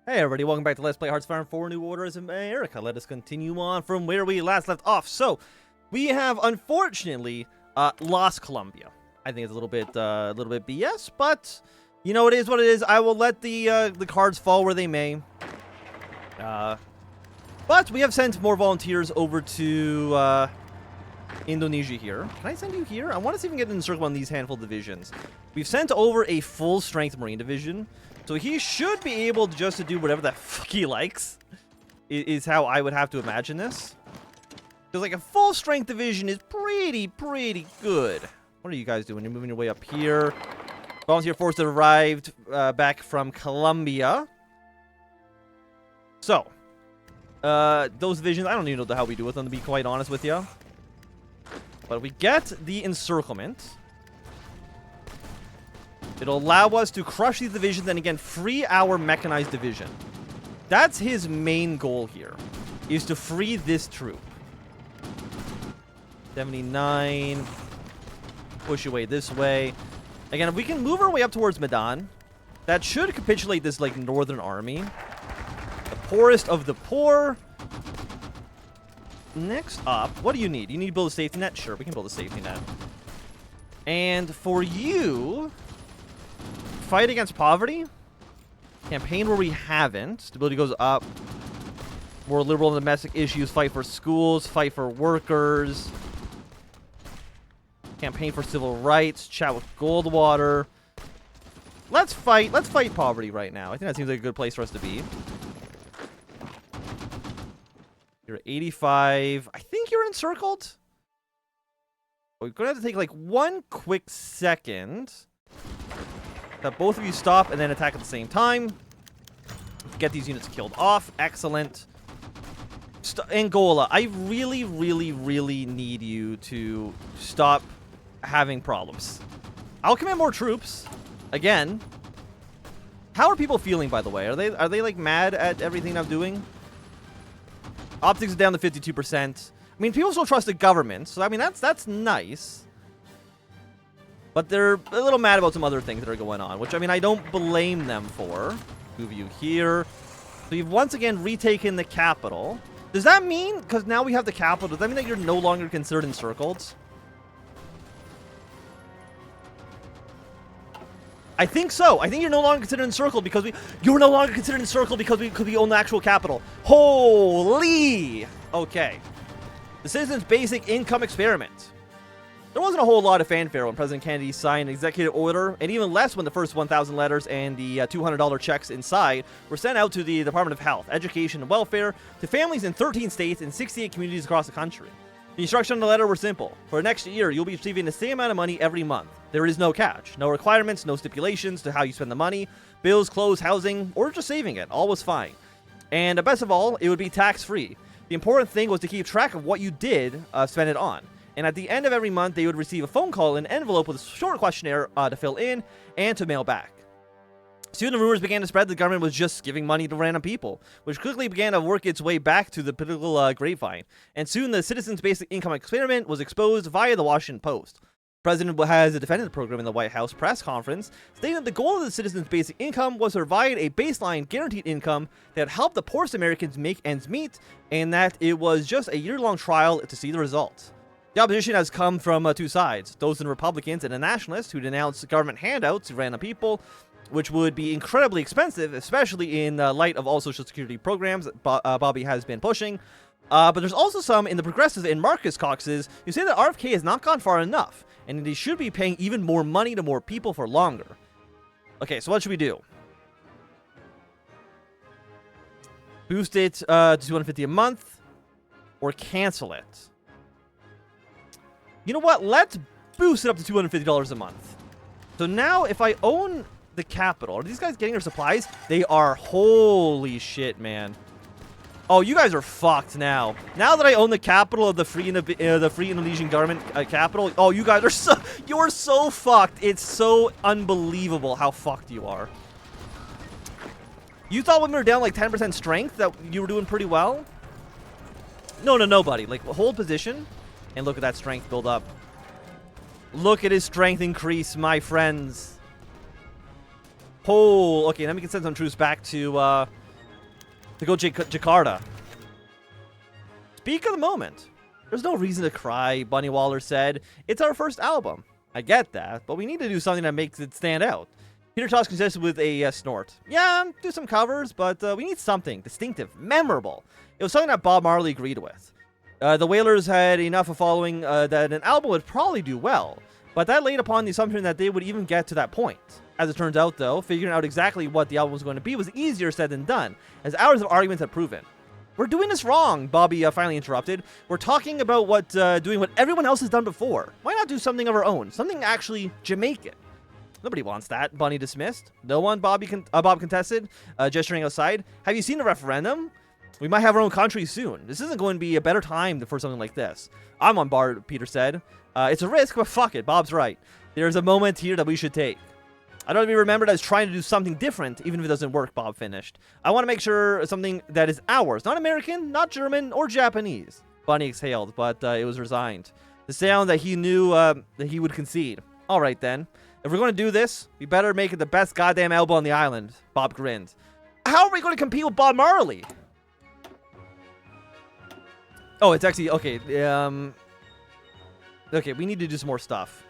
Hey everybody, welcome back to Let's Play Hearts of Iron 4 New Orders of America. Let us continue on from where we last left off. So, we have unfortunately lost Colombia. I think it's a little bit BS, but you know, it is what it is. I will let the cards fall where they may. But we have sent more volunteers over to Indonesia here. Can I send you here? I want to see if we can get in the circle on these handful of divisions. We've sent over a full strength Marine division. So he should be able to just do whatever the fuck he likes, is how I would have to imagine this. Because like a full strength division is pretty good. What are you guys doing? You're moving your way up here. Volunteer force that arrived back from Colombia. So, those divisions, I don't even know the hell we do with them, to be quite honest with you. But we get the encirclement. It'll allow us to crush these divisions and again free our mechanized division. That's his main goal here, is to free this troop. 79. Push away this way. Again, if we can move our way up towards Medan, that should capitulate this like northern army. The poorest of the poor. Next up, what do you need? You need to build a safety net? Sure, we can build a safety net. And for you, fight against poverty. Campaign where we haven't. Stability goes up. More liberal in domestic issues. Fight for schools. Fight for workers. Campaign for civil rights. Chat with Goldwater. Let's fight poverty right now. I think that seems like a good place for us to be. You're at 85. I think you're encircled. We're going to have to take like one quick second. That both of you stop and then attack at the same time. Get these units killed off. Excellent. Angola, I really need you to stop having problems. I'll command more troops. Again. How are people feeling, by the way? Are they like mad at everything I'm doing? Optics is down to 52%. I mean, people still trust the government, so I mean that's nice. But they're a little mad about some other things that are going on, which, I mean, I don't blame them for. Move you here. So you've once again retaken the capital. Does that mean, because now we have the capital, does that mean that you're no longer considered encircled? I think so. I think you're no longer considered encircled because you're no longer considered encircled because we own the actual capital. Holy! Okay. The Citizens Basic Income Experiment. There wasn't a whole lot of fanfare when President Kennedy signed an executive order, and even less when the first 1,000 letters and the $200 checks inside were sent out to the Department of Health, Education, and Welfare to families in 13 states and 68 communities across the country. The instructions on the letter were simple. For next year, you'll be receiving the same amount of money every month. There is no catch, no requirements, no stipulations to how you spend the money, bills, clothes, housing, or just saving it. All was fine. And best of all, it would be tax-free. The important thing was to keep track of what you did spend it on. And at the end of every month, they would receive a phone call in an envelope with a short questionnaire to fill in and to mail back. Soon the rumors began to spread the government was just giving money to random people, which quickly began to work its way back to the political grapevine. And soon the Citizens Basic Income Experiment was exposed via the Washington Post. The president has defended the program in the White House press conference, stating that the goal of the Citizens Basic Income was to provide a baseline guaranteed income that helped the poorest Americans make ends meet, and that it was just a year-long trial to see the results. The opposition has come from two sides, those in Republicans and the Nationalists who denounce government handouts to random people, which would be incredibly expensive, especially in light of all Social Security programs that Bobby has been pushing. But there's also some in the progressives and Marcus caucuses who say that RFK has not gone far enough, and they should be paying even more money to more people for longer. Okay, so what should we do? Boost it to $250 a month, or cancel it? You know what? Let's boost it up to $250 a month. So now, if I own the capital, are these guys getting their supplies? They are. Holy shit, man. Oh, you guys are fucked now. Now that I own the capital of the free Indonesian government capital, oh, you guys are you're so fucked. It's so unbelievable how fucked you are. You thought when we were down like 10% strength that you were doing pretty well? No, buddy. Like, hold position. And look at that strength build up. Look at his strength increase, my friends. Oh, okay, then we can send some troops back to to go Jakarta. Speak of the moment. There's no reason to cry, Bunny Waller said. It's our first album. I get that, but we need to do something that makes it stand out. Peter Tosh contested with a snort. Yeah, do some covers, but we need something distinctive, memorable. It was something that Bob Marley agreed with. The Wailers had enough of following that an album would probably do well, but that laid upon the assumption that they would even get to that point. As it turns out, though, figuring out exactly what the album was going to be was easier said than done, as hours of arguments had proven. We're doing this wrong, Bobby finally interrupted. We're talking about doing what everyone else has done before. Why not do something of our own? Something actually Jamaican. Nobody wants that, Bunny dismissed. No one, Bob contested, gesturing outside. Have you seen the referendum? We might have our own country soon. This isn't going to be a better time for something like this. I'm on board, Peter said. It's a risk, but fuck it, Bob's right. There's a moment here that we should take. I don't want to be remembered as trying to do something different, even if it doesn't work, Bob finished. I want to make sure something that is ours, not American, not German, or Japanese. Bunny exhaled, but it was resigned. The sound that he knew that he would concede. All right, then. If we're going to do this, we better make it the best goddamn album on the island, Bob grinned. How are we going to compete with Bob Marley? Oh, it's actually, okay, okay, we need to do some more stuff.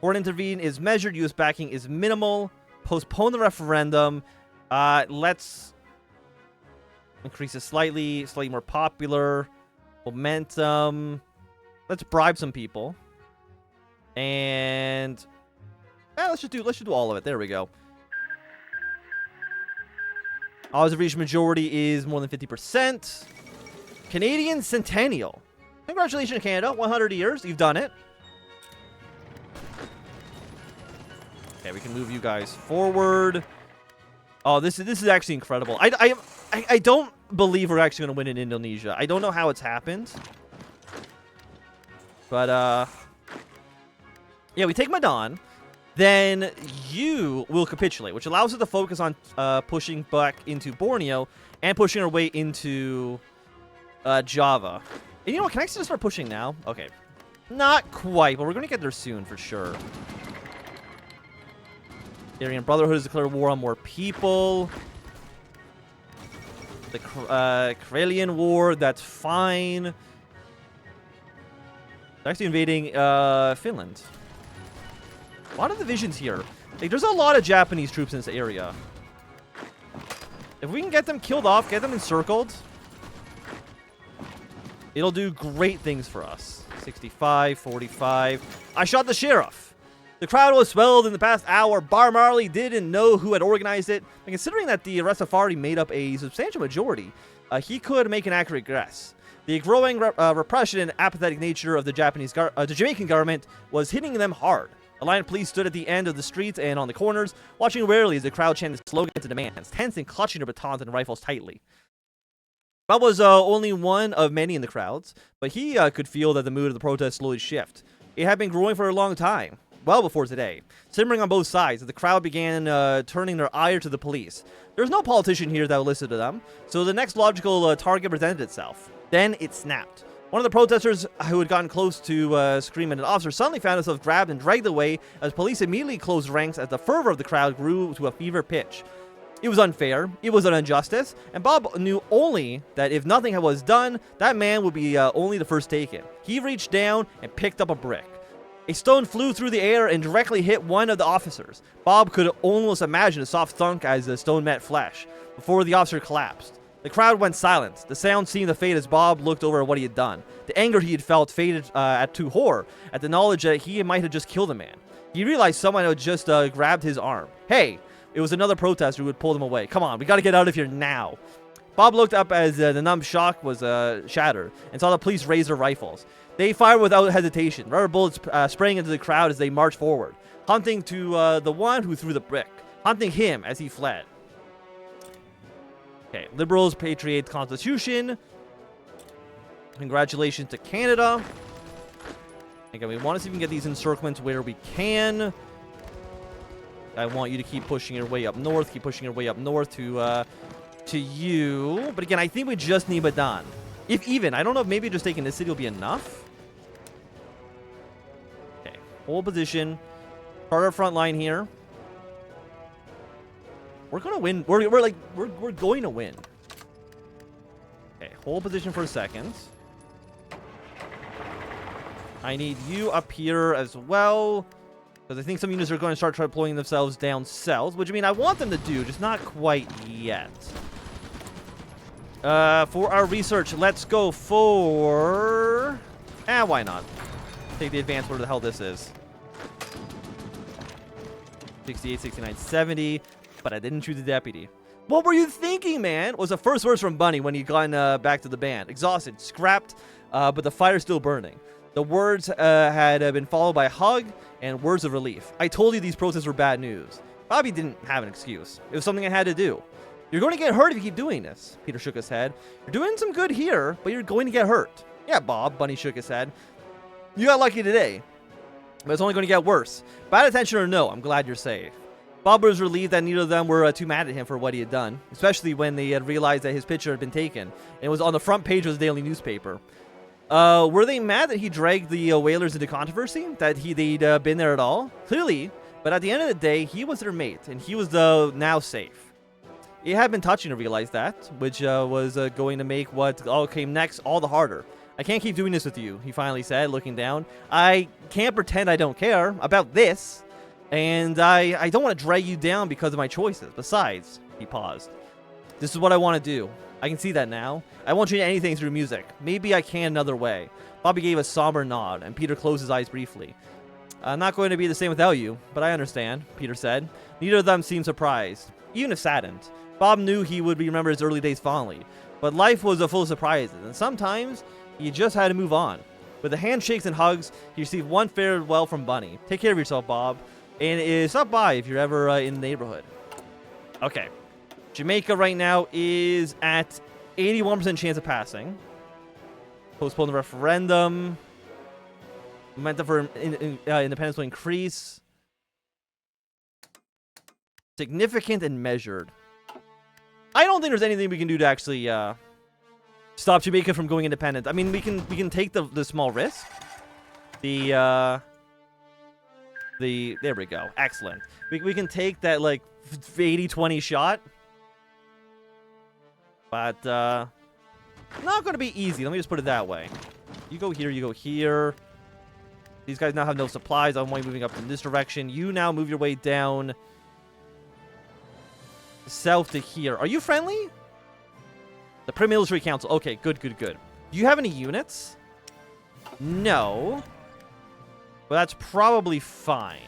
Foreign intervene is measured, U.S. backing is minimal. Postpone the referendum. Let's increase it slightly more popular. Momentum. Let's bribe some people. And let's just do all of it. There we go. Odds of reach majority is more than 50%. Canadian Centennial. Congratulations, Canada. 100 years. You've done it. Okay, we can move you guys forward. Oh, this is actually incredible. I don't believe we're actually going to win in Indonesia. I don't know how it's happened. But, yeah, we take Medan. Then you will capitulate, which allows us to focus on pushing back into Borneo and pushing our way into Java. And you know what? Can I just start pushing now? Okay. Not quite, but we're going to get there soon for sure. Aryan Brotherhood has declared war on more people. The Karelian War, that's fine. They're actually invading Finland. A lot of divisions here. Like, there's a lot of Japanese troops in this area. If we can get them killed off, get them encircled, it'll do great things for us. 65, 45. I shot the sheriff. The crowd was swelled in the past hour. Bar Marley didn't know who had organized it. And considering that the Rastafari made up a substantial majority, he could make an accurate guess. The growing repression and apathetic nature of the Jamaican government was hitting them hard. A line of police stood at the end of the streets and on the corners, watching warily as the crowd chanted slogans and demands, tense and clutching their batons and rifles tightly. Bob was only one of many in the crowds, but he could feel that the mood of the protest slowly shift. It had been growing for a long time. Well before today, simmering on both sides, as the crowd began turning their ire to the police. There was no politician here that would listen to them, so the next logical target presented itself. Then it snapped. One of the protesters who had gotten close to scream at an officer suddenly found himself grabbed and dragged away as police immediately closed ranks as the fervor of the crowd grew to a fever pitch. It was unfair, it was an injustice, and Bob knew only that if nothing was done, that man would be only the first taken. He reached down and picked up a brick. A stone flew through the air and directly hit one of the officers. Bob could almost imagine a soft thunk as the stone met flesh, before the officer collapsed. The crowd went silent. The sound seemed to fade as Bob looked over at what he had done. The anger he had felt faded to horror at the knowledge that he might have just killed a man. He realized someone had just grabbed his arm. Hey! It was another protester who had pulled him away. Come on, we gotta get out of here now. Bob looked up as the numb shock was shattered and saw the police raise their rifles. They fired without hesitation, rubber bullets spraying into the crowd as they marched forward, hunting to the one who threw the brick, hunting him as he fled. Okay, Liberals, Patriot Constitution. Congratulations to Canada. Again, we want to see if we can get these encirclements where we can. I want you to keep pushing your way up north, keep pushing your way up north to you. But again, I think we just need Medan. If even, I don't know if maybe just taking this city will be enough. Hold position. Start our front line here. We're gonna win. We're going to win. Okay, hold position for a second. I need you up here as well, because I think some units are going to start deploying themselves down south, which I mean I want them to do, just not quite yet. For our research, let's go for... why not? Take the advance, whatever the hell this is. 68, 69, 70, but I didn't choose the deputy. What were you thinking, man? Was the first words from Bunny when he got back to the band. Exhausted, scrapped, but the fire's still burning. The words had been followed by a hug and words of relief. I told you these protests were bad news. Bobby didn't have an excuse. It was something I had to do. You're going to get hurt if you keep doing this. Peter shook his head. You're doing some good here, but you're going to get hurt. Yeah, Bob, Bunny shook his head. You got lucky today, but it's only going to get worse. Bad attention or no, I'm glad you're safe. Bob was relieved that neither of them were too mad at him for what he had done, especially when they had realized that his picture had been taken, and it was on the front page of the daily newspaper. Were they mad that he dragged the whalers into controversy? That they'd been there at all? Clearly, but at the end of the day, he was their mate, and he was now safe. It had been touching to realize that, which was going to make what all came next all the harder. I can't keep doing this with you, he finally said, looking down. I can't pretend I don't care about this, and I don't want to drag you down because of my choices. Besides, he paused. This is what I want to do. I can see that now. I won't change anything through music. Maybe I can another way. Bobby gave a somber nod, and Peter closed his eyes briefly. I'm not going to be the same without you, but I understand, Peter said. Neither of them seemed surprised, even if saddened. Bob knew he would remember his early days fondly, but life was full of surprises, and sometimes he just had to move on. With the handshakes and hugs, he received one farewell from Bunny. Take care of yourself, Bob, and stop by if you're ever in the neighborhood. Okay. Jamaica right now is at 81% chance of passing. Postpone the referendum. Momentum for independence will increase. Significant and measured. I don't think there's anything we can do to actually stop Jamaica from going independent. I mean, we can take the small risk. There we go. Excellent. We can take that like 80-20 shot. But not going to be easy. Let me just put it that way. You go here, you go here. These guys now have no supplies. I'm only moving up in this direction. You now move your way down south to here. Are you friendly? The Pre-Military Council. Okay, good, good, good. Do you have any units? No. Well, that's probably fine.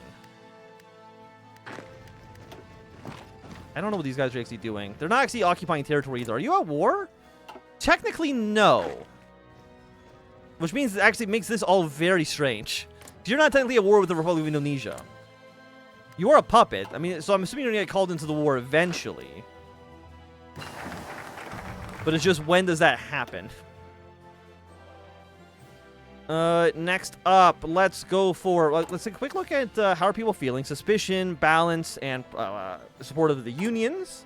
I don't know what these guys are actually doing. They're not actually occupying territory either. Are you at war? Technically, no. Which means it actually makes this all very strange. You're not technically at war with the Republic of Indonesia. You are a puppet. I mean, so I'm assuming you're going to get called into the war eventually. But it's just, when does that happen? Next up, let's go for... let's take a quick look at how are people feeling. Suspicion, balance, and support of the unions.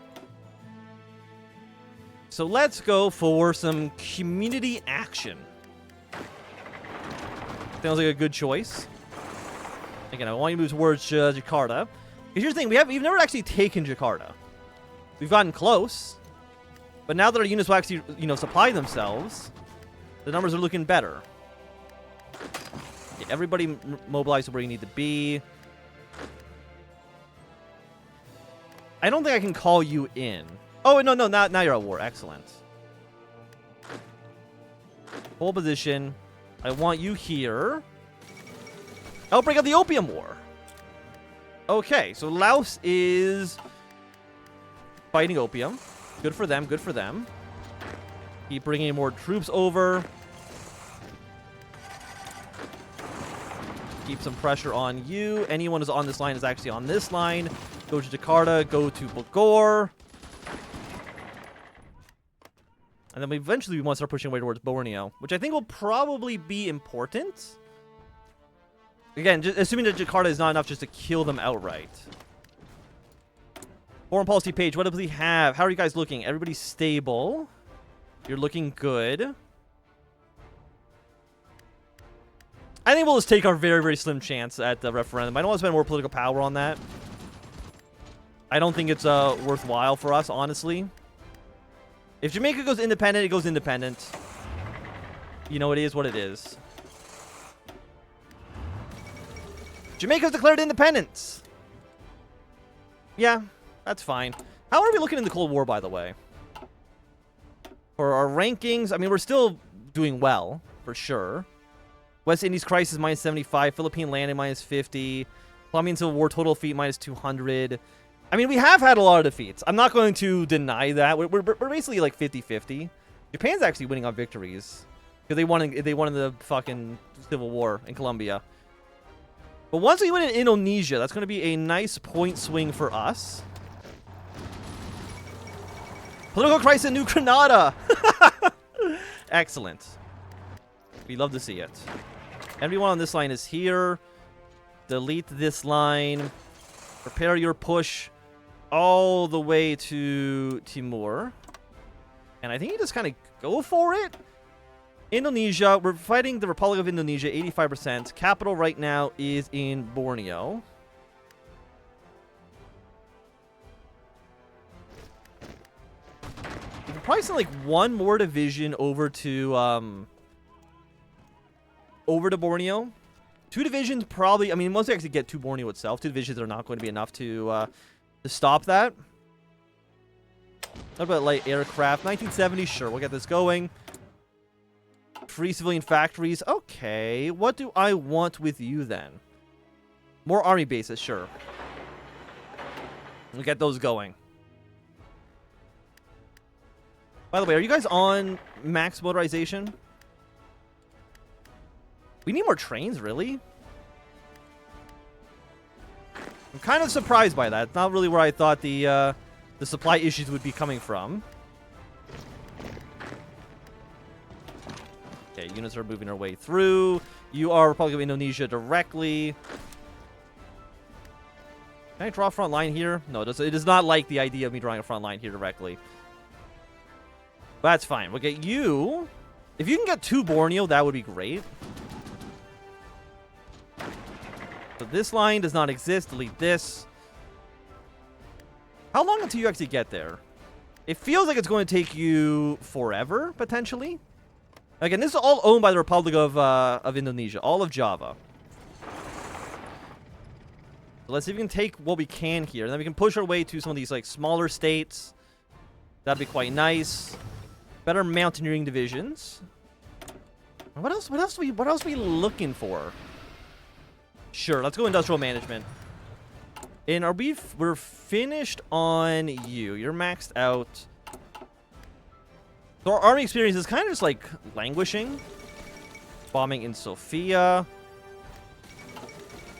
So let's go for some community action. Sounds like a good choice. Again, I want you to move towards Jakarta. Because here's the thing, we've never actually taken Jakarta. We've gotten close. But now that our units will actually, supply themselves, the numbers are looking better. Okay, everybody mobilize to where you need to be. I don't think I can call you in. Oh, no, now you're at war. Excellent. Hold position. I want you here. Outbreak of the Opium War. Okay, so Laos is fighting opium. Good for them, good for them. Keep bringing more troops over. Keep some pressure on you. Anyone who's on this line is actually on this line. Go to Jakarta, go to Bogor. And then eventually we want to start pushing away towards Borneo, which I think will probably be important. Again, just assuming that Jakarta is not enough just to kill them outright. Foreign policy page, what do we have? How are you guys looking? Everybody's stable. You're looking good. I think we'll just take our very, very slim chance at the referendum. I don't want to spend more political power on that. I don't think it's worthwhile for us, honestly. If Jamaica goes independent, it goes independent. You know, it is what it is. Jamaica's declared independence. Yeah, that's fine. How are we looking in the Cold War, by the way? For our rankings, I mean, we're still doing well, for sure. West Indies crisis, minus 75. Philippine landing, minus 50. Colombian Civil War, total defeat, minus 200. I mean, we have had a lot of defeats. I'm not going to deny that. We're basically like 50-50. Japan's actually winning on victories. Because they won in the fucking Civil War in Colombia. But once we win in Indonesia, that's going to be a nice point swing for us. Political crisis in New Granada. Excellent. We love to see it. Everyone on this line is here. Delete this line. Prepare your push all the way to Timor. And I think you just kind of go for it. Indonesia, we're fighting the Republic of Indonesia, 85%. Capital right now is in Borneo. We can probably send like one more division over to Borneo. 2 divisions probably, I mean, once we actually get to Borneo itself, 2 divisions are not going to be enough to stop that. What about light aircraft? 1970, sure, we'll get this going. Free civilian factories. Okay, what do I want with you then? More army bases, sure. We'll get those going. By the way, are you guys on max motorization? We need more trains, really? I'm kind of surprised by that. It's not really where I thought the supply issues would be coming from. Okay, units are moving their way through. You are Republic of Indonesia directly. Can I draw a front line here? No, it does not like the idea of me drawing a front line here directly. But that's fine. We'll get you. If you can get 2 Borneo, that would be great. So this line does not exist. Delete this. How long until you actually get there? It feels like it's going to take you forever, potentially. Again, this is all owned by the Republic of Indonesia. All of Java. So let's see if we can take what we can here. And then we can push our way to some of these like smaller states. That'd be quite nice. Better mountaineering divisions. What else are we looking for? Sure, let's go industrial management. And we're finished on you. You're maxed out. So our army experience is kind of just like languishing. Bombing in Sofia.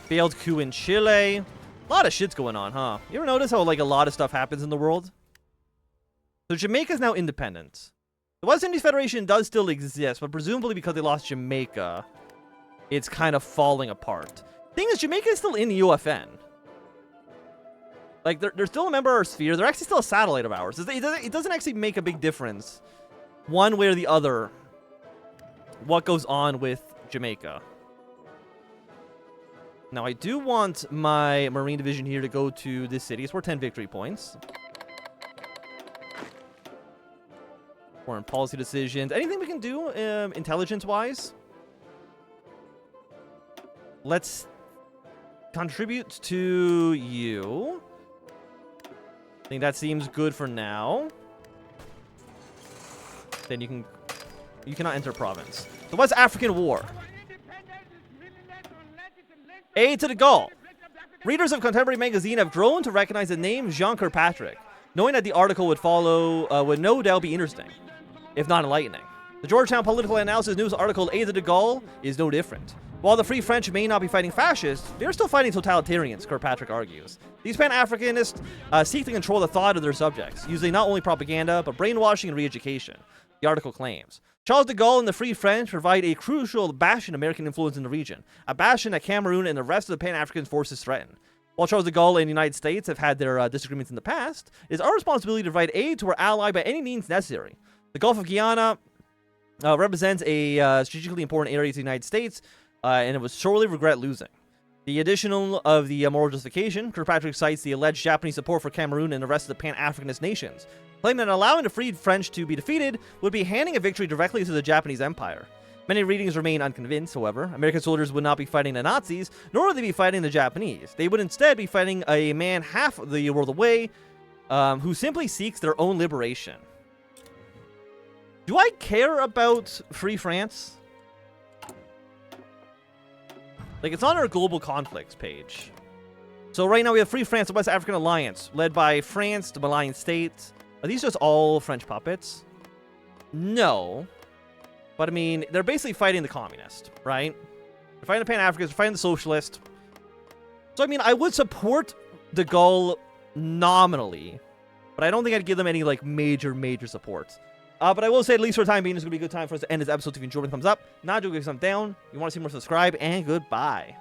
Failed coup in Chile. A lot of shit's going on, huh? You ever notice how like a lot of stuff happens in the world? So Jamaica is now independent. The West Indies Federation does still exist, but presumably because they lost Jamaica, it's kind of falling apart. Thing is, Jamaica is still in the UFN. Like, they're still a member of our sphere. They're actually still a satellite of ours. It doesn't actually make a big difference, one way or the other, what goes on with Jamaica. Now, I do want my Marine Division here to go to this city. It's worth 10 victory points. Foreign policy decisions. Anything we can do intelligence-wise? Let's contribute to you. I think that seems good for now. Then you cannot enter province. The West African War. Aid to the Gaul. Readers of Contemporary Magazine have grown to recognize the name Jean Kirkpatrick, knowing that the article would follow would no doubt be interesting, if not enlightening. The Georgetown Political Analysis news article Aid to the Gaul is no different. While the Free French may not be fighting fascists, they are still fighting totalitarians, Kirkpatrick argues. These Pan-Africanists seek to control the thought of their subjects, using not only propaganda, but brainwashing and re-education, the article claims. Charles de Gaulle and the Free French provide a crucial bastion of American influence in the region, a bastion that Cameroon and the rest of the Pan-African forces threaten. While Charles de Gaulle and the United States have had their disagreements in the past, it is our responsibility to provide aid to our ally by any means necessary. The Gulf of Guyana represents a strategically important area to the United States, and it would sorely regret losing. The additional of the moral justification, Kirkpatrick cites the alleged Japanese support for Cameroon and the rest of the Pan-Africanist nations, claiming that allowing the freed French to be defeated would be handing a victory directly to the Japanese Empire. Many readings remain unconvinced, however. American soldiers would not be fighting the Nazis, nor would they be fighting the Japanese. They would instead be fighting a man half the world away, who simply seeks their own liberation. Do I care about Free France? Like, it's on our global conflicts page. So right now we have Free France, the West African Alliance, led by France, the Malian states. Are these just all French puppets? No. But I mean, they're basically fighting the communist, right? They're fighting the Pan-Africans, they're fighting the socialist. So I mean, I would support de Gaulle nominally, but I don't think I'd give them any like major support. But I will say, at least for the time being, it's going to be a good time for us to end this episode. If you enjoyed it, thumbs up. Not doing a thumbs down. You want to see more, subscribe, and goodbye.